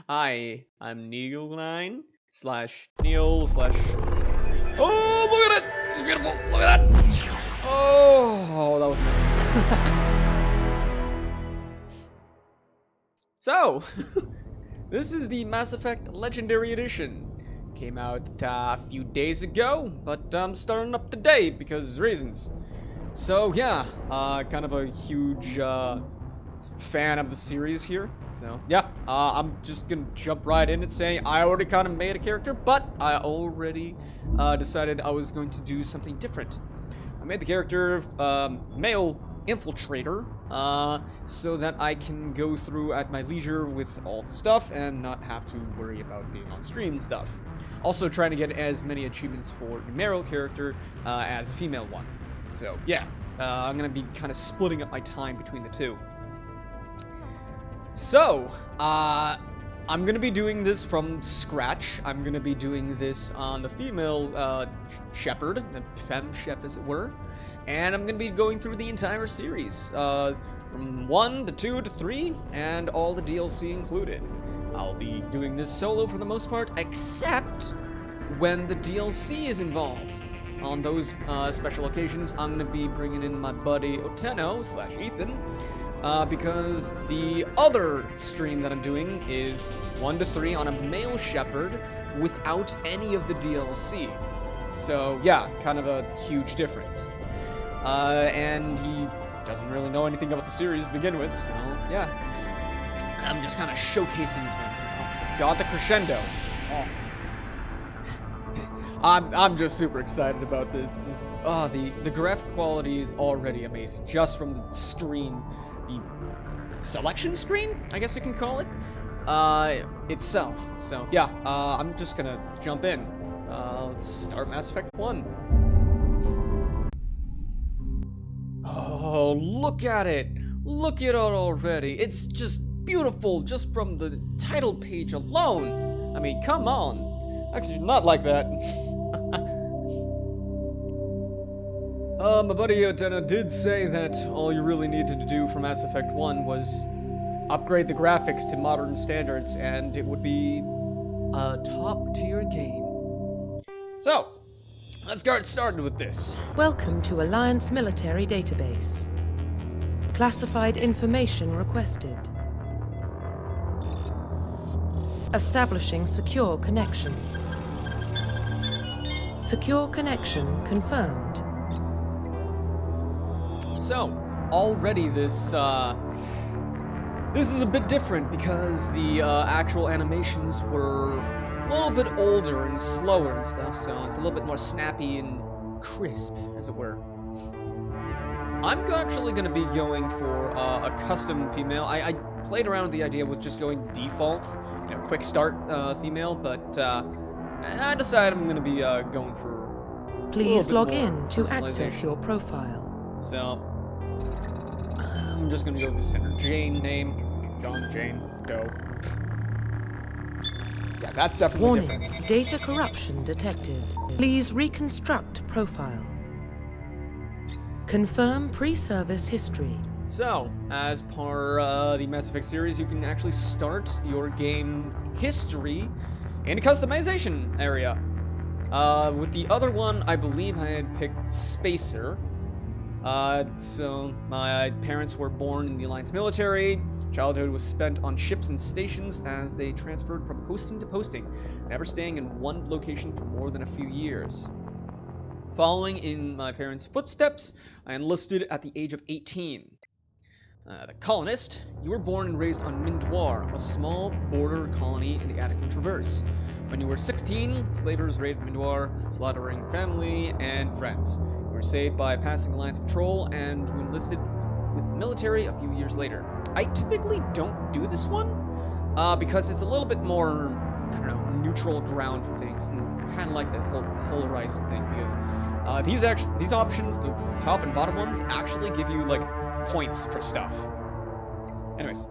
Hi, I'm Neil9 slash Neil slash. Oh, look at it! It's beautiful! Look at that! Oh, that was amazing. So, this is the Mass Effect Legendary Edition. Came out a few days ago, but I'm starting up today because reasons. So, yeah, kind of a huge fan of the series here. So yeah, I'm just gonna jump right in and say I already kind of made a character, but I already decided I was going to do something different. I made the character male infiltrator, so that I can go through at my leisure with all the stuff and not have to worry about being on stream and stuff. Also trying to get as many achievements for the male character as the female one. So yeah, I'm gonna be kind of splitting up my time between the two. So, I'm gonna be doing this from scratch. I'm gonna be doing this on the female shepherd, the FemShep as it were, and I'm gonna be going through the entire series, from 1 to 2 to 3, and all the DLC included. I'll be doing this solo for the most part, except when the DLC is involved. On those special occasions, I'm gonna be bringing in my buddy Oteno / Ethan. Because the other stream that I'm doing is 1 to 3 on a male shepherd without any of the DLC. So yeah, kind of a huge difference. And he doesn't really know anything about the series to begin with, so yeah. I'm just kind of showcasing to him. Oh, God, the crescendo. Oh. I'm just super excited about this. The graphic quality is already amazing, just from the screen. The selection screen, I guess you can call it, itself. So yeah, I'm just gonna jump in. Let's start Mass Effect 1. Oh, look at it! Look at it already! It's just beautiful just from the title page alone! I mean, come on! I could not like that. My buddy Otena did say that all you really needed to do for Mass Effect 1 was upgrade the graphics to modern standards, and it would be a top-tier game. So, let's get started with this. Welcome to Alliance Military Database. Classified information requested. Establishing secure connection. Secure connection confirmed. So, already this is a bit different because the actual animations were a little bit older and slower and stuff, so it's a little bit more snappy and crisp, as it were. I'm actually going to be going for a custom female. I played around with the idea with just going default, quick start female, but I decided I'm going to be going for. Please log in to access your profile. So, I'm just gonna go with the center Jane name. John, Jane, go. Yeah, that's definitely Warning, different. data corruption detected. Please reconstruct profile. Confirm pre-service history. So, as per the Mass Effect series, you can actually start your game history in a customization area. With the other one, I believe I had picked Spacer. So my parents were born in the Alliance military. Childhood was spent on ships and stations as they transferred from posting to posting, never staying in one location for more than a few years. Following in my parents' footsteps, I enlisted at the age of 18. The colonist, you were born and raised on Mindoir, a small border colony in the Attican Traverse. When you were 16, slavers raided Mindoir, slaughtering family and friends. You were saved by passing Alliance patrol, and you enlisted with the military a few years later. I typically don't do this one, because it's a little bit more, I don't know, neutral ground for things, and I kind of like that whole polarizing thing, because these options, the top and bottom ones, actually give you, like, points for stuff. Anyways,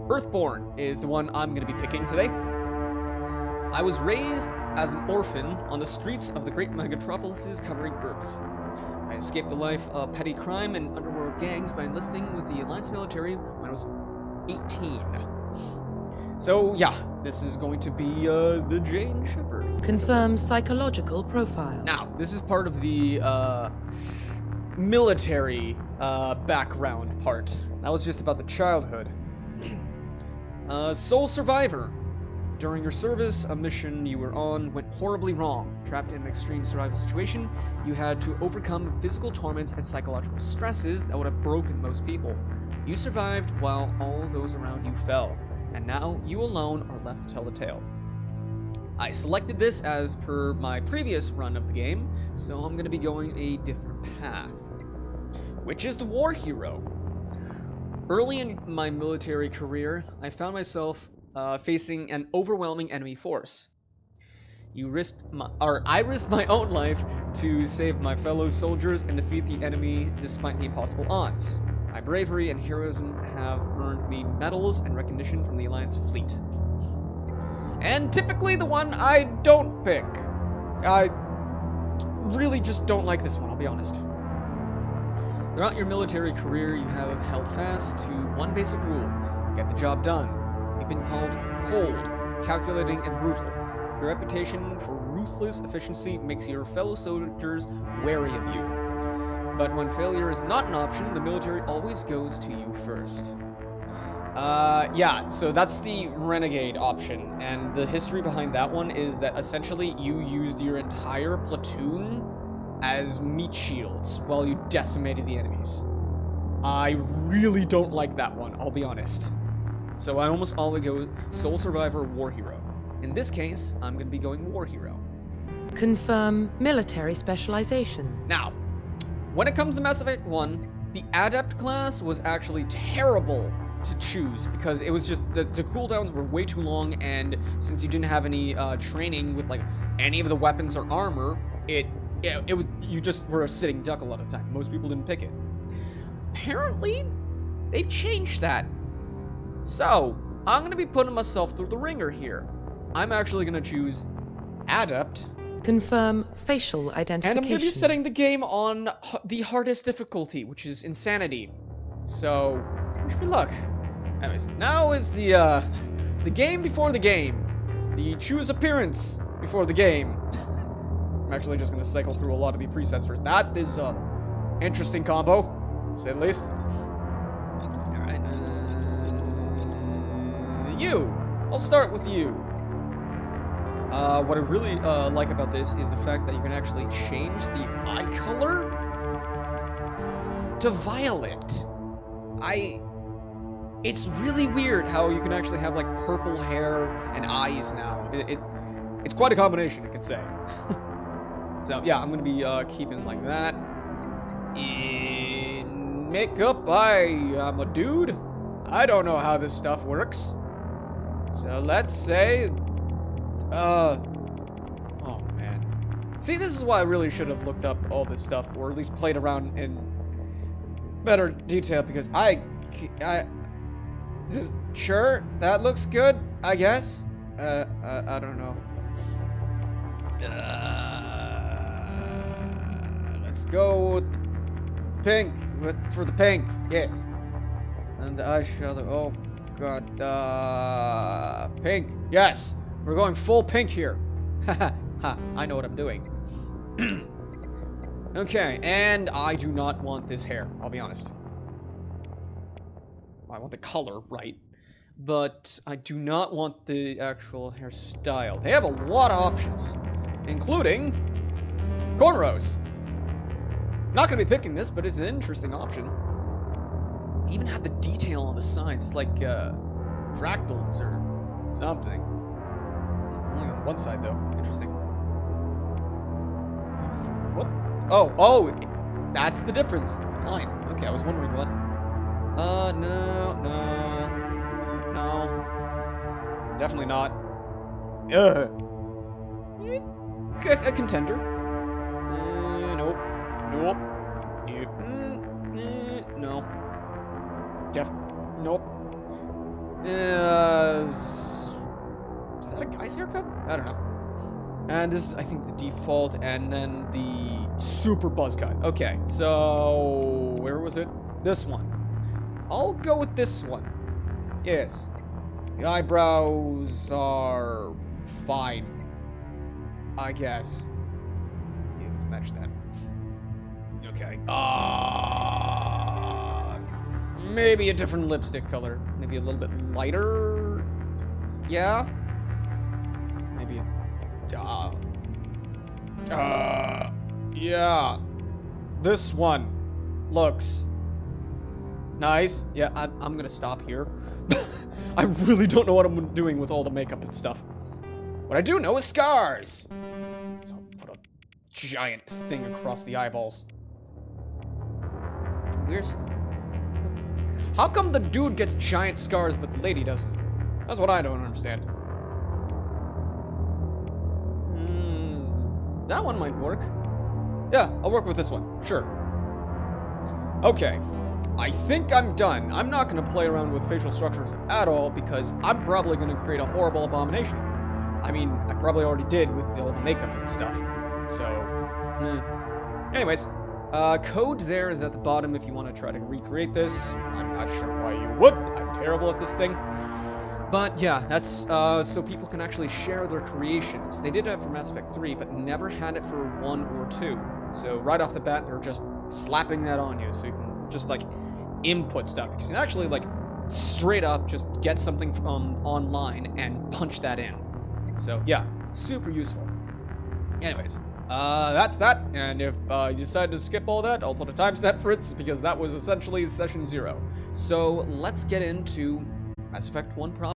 Earthborn is the one I'm going to be picking today. I was raised as an orphan on the streets of the great megatropolises covering Earth. I escaped the life of petty crime and underworld gangs by enlisting with the Alliance military when I was 18. So yeah, this is going to be the Jane Shepherd. Confirm psychological profile. Now, this is part of the military background part. That was just about the childhood. Sole survivor. During your service, a mission you were on went horribly wrong. Trapped in an extreme survival situation, you had to overcome physical torments and psychological stresses that would have broken most people. You survived while all those around you fell, and now you alone are left to tell the tale. I selected this as per my previous run of the game, so I'm going to be going a different path, which is the war hero. Early in my military career, I found myself facing an overwhelming enemy force. I risked my own life to save my fellow soldiers and defeat the enemy despite the impossible odds. My bravery and heroism have earned me medals and recognition from the Alliance fleet. And typically the one I don't pick. I really just don't like this one, I'll be honest. Throughout your military career, you have held fast to one basic rule: get the job done. You've been called cold, calculating, and brutal. Your reputation for ruthless efficiency makes your fellow soldiers wary of you. But when failure is not an option, the military always goes to you first. Yeah, so that's the renegade option, and the history behind that one is that essentially you used your entire platoon as meat shields while you decimated the enemies. I really don't like that one, I'll be honest. So I almost always go sole survivor, war hero. In this case, I'm going to be going war hero. Confirm military specialization. Now, when it comes to Mass Effect 1, the adept class was actually terrible to choose because it was just the cooldowns were way too long, and since you didn't have any training with like any of the weapons or armor, you just were a sitting duck a lot of the time. Most people didn't pick it. Apparently, they've changed that. So, I'm going to be putting myself through the ringer here. I'm actually going to choose Adept. Confirm facial identification. And I'm going to be setting the game on the hardest difficulty, which is Insanity. So, wish me luck. Anyways, now is the game before the game. The choose appearance before the game. I'm actually just going to cycle through a lot of the presets first. That is a interesting combo, to say the least. Alright, you. I'll start with you. What I really like about this is the fact that you can actually change the eye color to violet. It's really weird how you can actually have like purple hair and eyes now. It's quite a combination, I could say. So yeah, I'm gonna be keeping like that. In makeup, I am a dude. I don't know how this stuff works. So let's say, oh man. See, this is why I really should have looked up all this stuff, or at least played around in better detail, because sure, that looks good, I guess. I don't know. Let's go with pink, for the pink, yes. And the eyeshadow, oh god, pink, yes! We're going full pink here. Haha, I know what I'm doing. Okay, and I do not want this hair, I'll be honest. I want the color, right? But I do not want the actual hairstyle. They have a lot of options, including cornrows. Not gonna be picking this, but it's an interesting option. Even have the detail on the sides. It's like fractals or something. Only on one side though. Interesting. What? Oh, that's the difference. The line. Okay, I was wondering what. No. Definitely not. A contender. Nope. No. Nope. Is that a guy's haircut? I don't know. And this is, I think, the default, and then the super buzz cut. Okay, so where was it? This one. I'll go with this one. Yes. The eyebrows are fine, I guess. Yeah, let's match that. Okay. Maybe a different lipstick color. Maybe a little bit lighter. Yeah. Maybe. Yeah. This one looks nice. Yeah, I'm gonna stop here. I really don't know what I'm doing with all the makeup and stuff. What I do know is scars. So I'll put a giant thing across the eyeballs. Where's... How come the dude gets giant scars but the lady doesn't? That's what I don't understand. That one might work. Yeah, I'll work with this one. Sure. Okay. I think I'm done. I'm not going to play around with facial structures at all because I'm probably going to create a horrible abomination. I mean, I probably already did with all the makeup and stuff. So, anyways, code there is at the bottom if you want to try to recreate this. I'm not sure why you would. I'm terrible at this thing. But yeah, that's so people can actually share their creations. They did that for Mass Effect 3, but never had it for 1 or 2. So right off the bat, they're just slapping that on you, so you can just like input stuff. You can actually like straight up just get something from online and punch that in. So yeah, super useful. Anyways, that's that. And if you decide to skip all that, I'll put a timestamp for it because that was essentially session 0. So let's get into Mass Effect 1 problem.